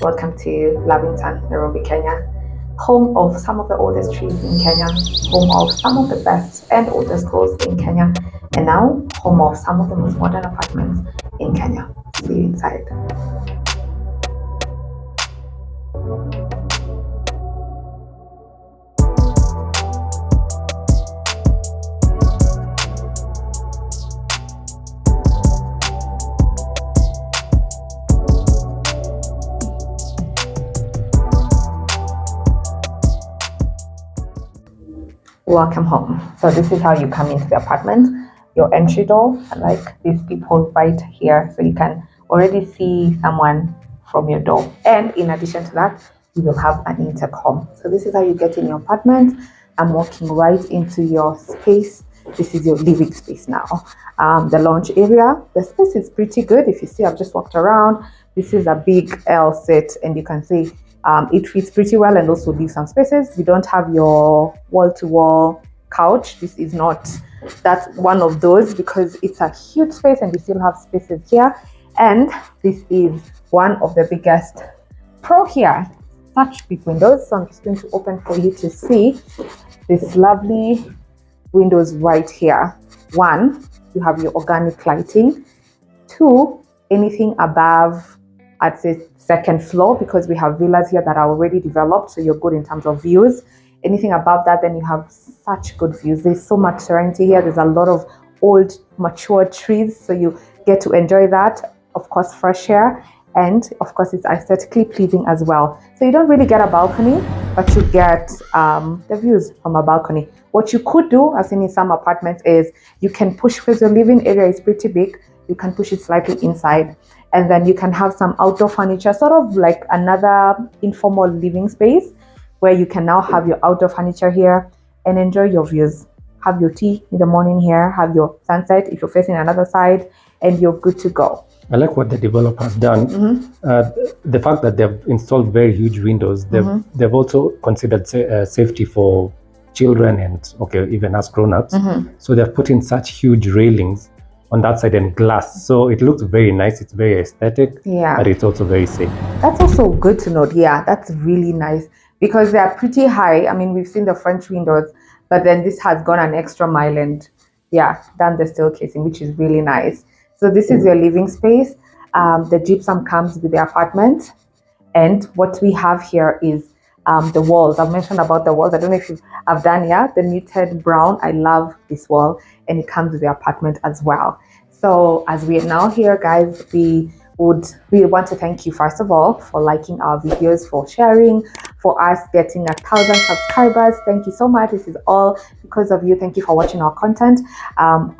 Welcome to Lavington, Nairobi, Kenya, home of some of the oldest trees in Kenya, home of some of the best and oldest schools in Kenya, and now home of some of the most modern apartments in Kenya. See you inside. Welcome home. So this is how you come into the apartment. Your entry door, like these people right here, so you can already see someone from your door. And in addition to that, you will have an intercom. So this is how you get in your apartment. I'm walking right into your space. This is your living space now. The lounge area, the space is pretty good. If you see, I've just walked around. This is a big L set, and you can see it fits pretty well and also leaves some spaces. You don't have your wall-to-wall couch. This is not that one of those because it's a huge space and you still have spaces here. And this is one of the biggest pro here. Such big windows. So I'm just going to open for you to see this lovely windows right here. One, you have your organic lighting. Two, anything above, I'd say second floor, because we have villas here that are already developed, so you're good in terms of views. Anything above that, then you have such good views. There's so much serenity here. There's a lot of old mature trees, so you get to enjoy that. Of course, fresh air, and of course it's aesthetically pleasing as well. So you don't really get a balcony, but you get the views from a balcony. What you could do, I've seen in some apartments, is you can push, because your living area is pretty big, you can push it slightly inside, and then you can have some outdoor furniture, sort of like another informal living space where you can now have your outdoor furniture here and enjoy your views. Have your tea in the morning here, have your sunset if you're facing another side, and you're good to go. I like what the developer has done. The fact that they've installed very huge windows, they've also considered safety for children and even us grown-ups. So they've put in such huge railings on that side and glass, so it looks very nice. It's very aesthetic, but it's also very safe. That's also good to note. Yeah, that's really nice because they are pretty high. I mean, we've seen the French windows, but then this has gone an extra mile and done the steel casing, which is really nice. So this is your living space. The gypsum comes with the apartment, and what we have here is the walls. I've mentioned about the walls. I don't know if I've done the muted brown. I love this wall, and it comes with the apartment as well. So as we are now here, guys, we want to thank you first of all for liking our videos, for sharing, for us getting 1,000 subscribers. Thank you so much. This is all because of you. Thank you for watching our content.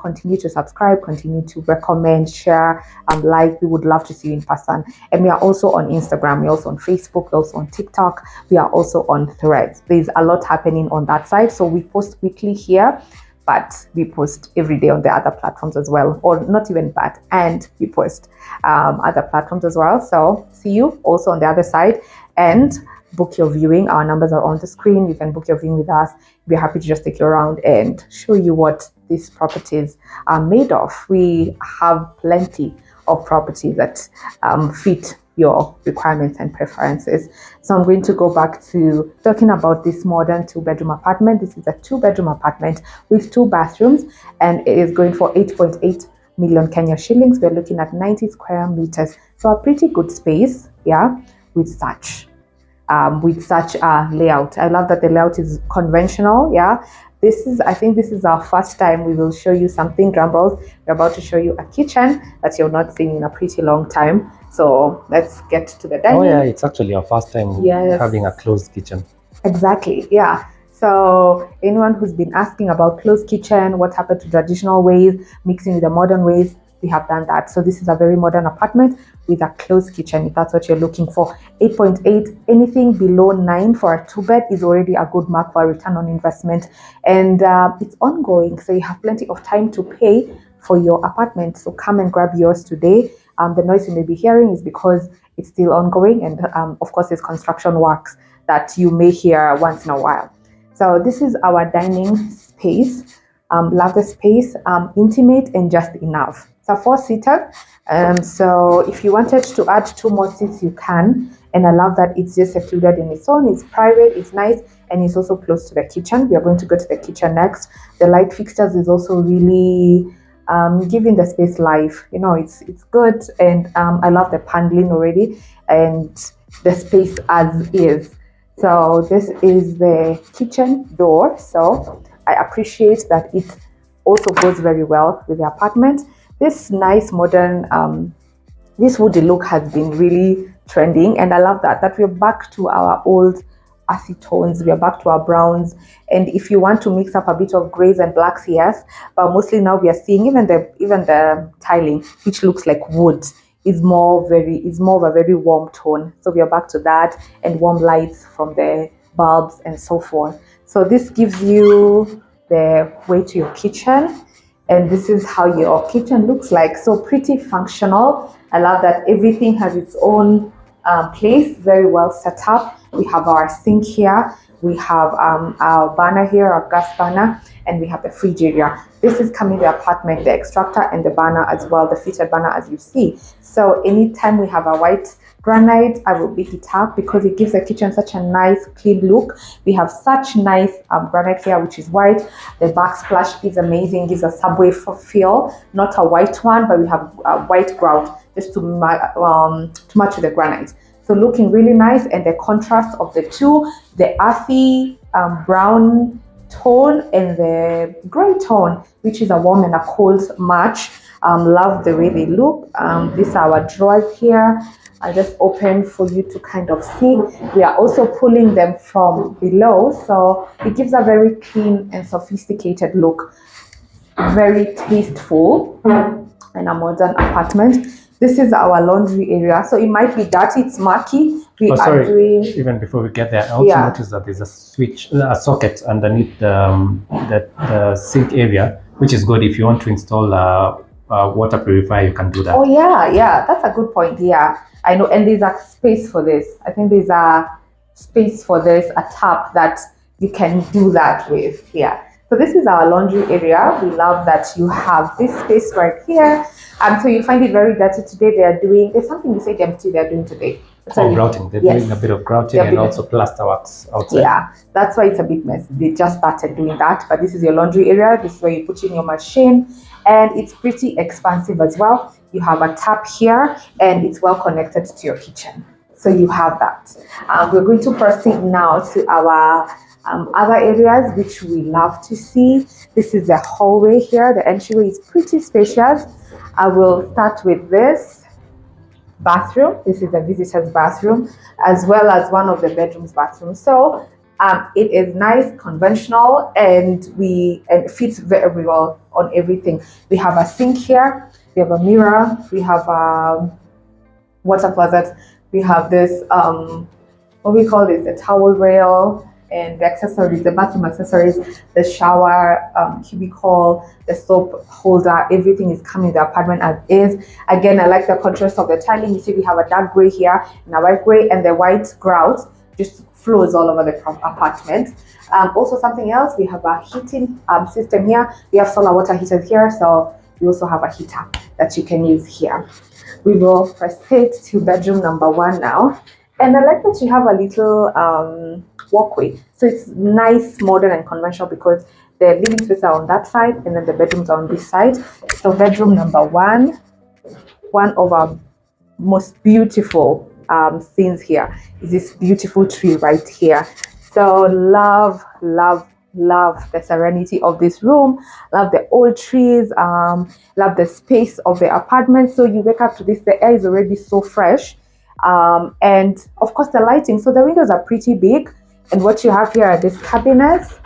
Continue to subscribe, continue to recommend, share, like. We would love to see you in person. And we are also on Instagram, we're also on Facebook, we're also on TikTok, we are also on Threads. There's a lot happening on that side. So we post weekly here, but we post every day on the other platforms as well, or not even that, and we post other platforms as well. So see you also on the other side, and book your viewing. Our numbers are on the screen. You can book your viewing with us. We're happy to just take you around and show you what these properties are made of. We have plenty of properties that fit your requirements and preferences. So I'm going to go back to talking about this modern 2-bedroom apartment. This is a 2-bedroom apartment with 2 bathrooms, and it is going for 8.8 million Kenya shillings. We're looking at 90 square meters. So a pretty good space, with such a layout. I love that the layout is conventional. I think this is our first time we will show you something. Drum rolls. We're about to show you a kitchen that you've not seen in a pretty long time. So let's get to the dining. Oh yeah, it's actually our first time having a closed kitchen. Exactly, So anyone who's been asking about closed kitchen, what happened to traditional ways, mixing with the modern ways, we have done that. So this is a very modern apartment with a closed kitchen, if that's what you're looking for. 8.8, anything below 9 for a 2-bed is already a good mark for a return on investment. And it's ongoing, so you have plenty of time to pay for your apartment. So come and grab yours today. The noise you may be hearing is because it's still ongoing, and of course there's construction works that you may hear once in a while. So this is our dining space. Love the space, intimate and just enough. It's a 4-seater. So if you wanted to add 2 more seats, you can. and I love that it's just secluded in its own. It's private, it's nice, and it's also close to the kitchen. We are going to go to the kitchen next. The light fixtures is also really giving the space life. You know, it's good, and I love the paneling already and the space as is. So this is the kitchen door. So I appreciate that it also goes very well with the apartment. This nice modern this woody look has been really trending, and I love that we're back to our old earthy tones. We are back to our browns, and if you want to mix up a bit of grays and blacks, yes, but mostly now we are seeing even the tiling, which looks like wood, is more of a very warm tone. So we are back to that, and warm lights from the bulbs and so forth. So this gives you the way to your kitchen, and this is how your kitchen looks like. So pretty functional. I love that everything has its own place, very well set up. We have our sink here, we have our burner here, our gas burner, and we have the fridge area. This is coming the apartment, the extractor and the burner as well, the fitted burner as you see. So anytime we have a white granite, I will pick it up because it gives the kitchen such a nice clean look. We have such nice granite here, which is white. The backsplash is amazing, gives a subway feel, not a white one, but we have a white grout just to match with the granite. So looking really nice, and the contrast of the two, the earthy brown tone and the gray tone, which is a warm and a cold match. Love the way they look. These are our drawers here. I just open for you to kind of see. We are also pulling them from below, so it gives a very clean and sophisticated look, very tasteful, and a modern apartment. This is our laundry area, so it might be dirty, it's murky. Even before we get there, I also noticed that there's a socket underneath the sink area, which is good if you want to install a water purifier. You can do that. Oh yeah, that's a good point. Yeah, I know, and there's a space for this. I think there's a space for this, a tap that you can do that with. Yeah. So this is our laundry area. We love that you have this space right here. So you find it very dirty today. There's something you say they're doing today. Grouting. They're doing a bit of grouting and also plaster works outside. Yeah, that's why it's a bit messy. They just started doing that. But this is your laundry area. This is where you put in your machine. And it's pretty expansive as well. You have a tap here, and it's well connected to your kitchen. So you have that. We're going to proceed now to our other areas which we love to see. This is the hallway here. The entryway is pretty spacious. I will start with this bathroom. This is a visitor's bathroom, as well as one of the bedrooms bathroom. So it is nice, conventional, and it fits very well on everything. We have a sink here, we have a mirror, we have a water closet, we have this what we call this, the towel rail, and the accessories, the bathroom accessories, the shower cubicle, the soap holder, everything is coming in the apartment as is. Again, I like the contrast of the tiling. You see we have a dark gray here and a white gray, and the white grout just flows all over the apartment. Also something else, we have a heating system here. We have solar water heaters here, so we also have a heater that you can use here. We will proceed to bedroom number 1 now. And I like that you have a little walkway. So it's nice, modern, and conventional because the living spaces are on that side and then the bedrooms are on this side. So bedroom number 1, one of our most beautiful scenes here is this beautiful tree right here. So love the serenity of this room, love the old trees, love the space of the apartment. So you wake up to this, the air is already so fresh. And of course the lighting, so the windows are pretty big, and what you have here are these cabinets.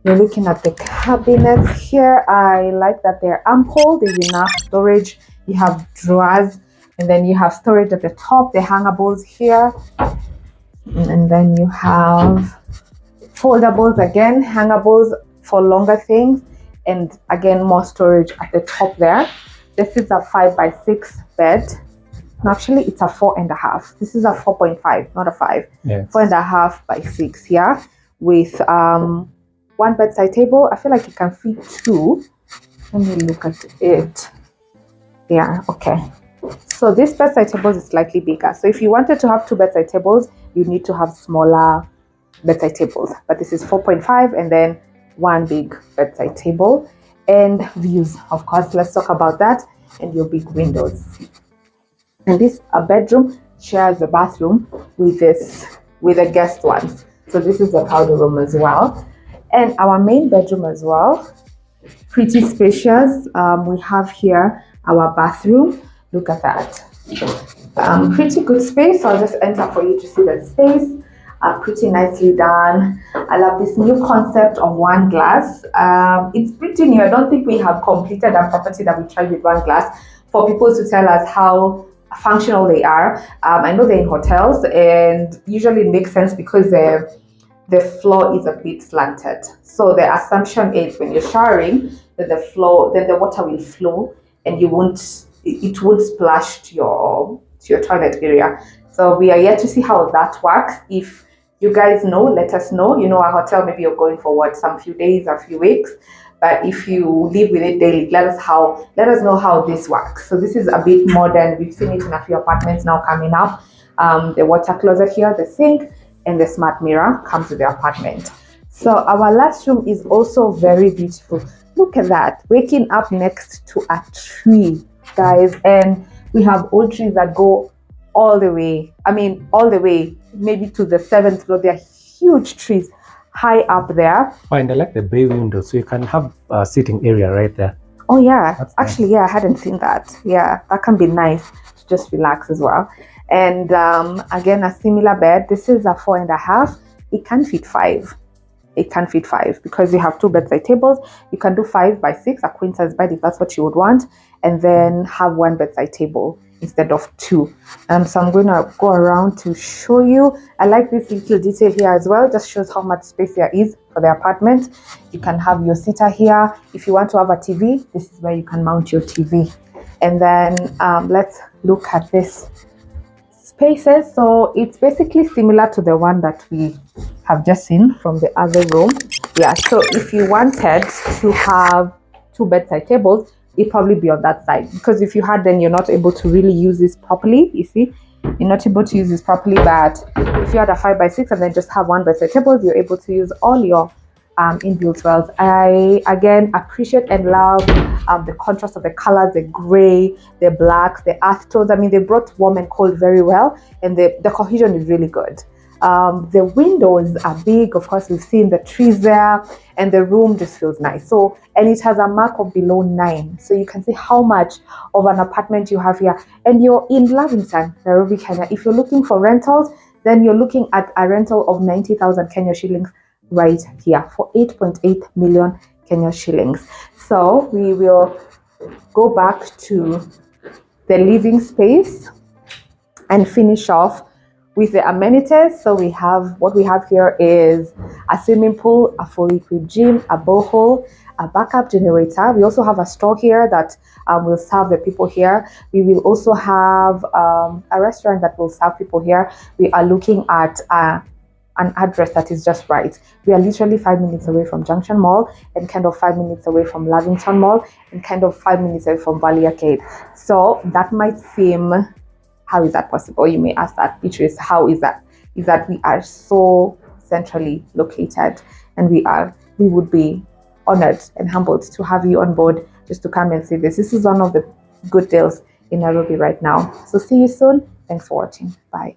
You're looking at the cabinets here. I like that they're ample, there's enough storage. You have drawers, and then you have storage at the top, the hangables here, and then you have foldables again, hangables for longer things, and again more storage at the top there. This is a 5x6 bed. No, actually, it's a 4.5. This is a 4.5, not a 5. Yes. 4.5 by 6 here, with one bedside table. I feel like it can fit 2. Let me look at it. Yeah, okay. So this bedside tables is slightly bigger. So if you wanted to have 2 bedside tables, you need to have smaller bedside tables. But this is 4.5 and then 1 big bedside table. And views, of course, let's talk about that, and your big windows. And this bedroom shares a bathroom with the guest ones. So this is the powder room as well. And our main bedroom as well, pretty spacious. We have here our bathroom. Look at that. Pretty good space. So I'll just enter for you to see the space. Pretty nicely done. I love this new concept of one glass. It's pretty new. I don't think we have completed a property that we tried with one glass for people to tell us how functional they are. I know they're in hotels, and usually it makes sense because the floor is a bit slanted. So the assumption is when you're showering that the water will flow and it won't splash to your toilet area. So we are yet to see how that works. If you guys know, let us know. You know, a hotel, maybe you're going for some few days, a few weeks. But if you live with it daily, let us know how this works. So this is a bit modern. We've seen it in a few apartments now coming up. The water closet here, the sink, and the smart mirror comes with the apartment. So our last room is also very beautiful. Look at that, waking up next to a tree, guys. And we have old trees that go all the way. All the way, maybe to the 7th floor. They're huge trees high up there. Oh, and I like the bay window, so you can have a sitting area right there. Oh yeah, That's actually, nice. yeah, I hadn't seen that. Yeah, that can be nice to just relax as well. And again, a similar bed. This is a 4.5. It can fit 5. It can fit 5 because you have 2 bedside tables. You can do 5 by 6, a queen size bed if that's what you would want, and then have 1 bedside table instead of 2. So I'm going to go around to show you. I like this little detail here as well. Just shows how much space there is for the apartment. You can have your seater here. If you want to have a TV, this is where you can mount your TV. And then let's look at this spaces. So it's basically similar to the one that we have just seen from the other room. Yeah, so if you wanted to have 2 bedside tables, it'd probably be on that side, because if you had, then you're not able to really use this properly. You see, you're not able to use this properly. But if you had a 5 by 6 and then just have 1 bedside table, you're able to use all your inbuilt wells. I again appreciate and love the contrast of the colors, the gray, the blacks, the earth tones. They brought warm and cold very well, and the cohesion is really good. The windows are big. Of course, we've seen the trees there, and the room just feels nice. So, and it has a mark of below 9. So you can see how much of an apartment you have here. And you're in Lavington, Nairobi, Kenya. If you're looking for rentals, then you're looking at a rental of 90,000 Kenya shillings right here for 8.8 million Kenya shillings. So we will go back to the living space and finish off with the amenities. So what we have here is a swimming pool, a fully equipped gym, a borehole, a backup generator. We also have a store here that will serve the people here. We will also have a restaurant that will serve people here. We are looking at an address that is just right. We are literally 5 minutes away from Junction Mall, and kind of 5 minutes away from Lavington Mall, and kind of 5 minutes away from Valley Arcade. So that might seem, how is that possible? You may ask that, Beatrice, how is that? Is that we are so centrally located, and we would be honored and humbled to have you on board just to come and see this. This is one of the good deals in Nairobi right now. So see you soon. Thanks for watching. Bye.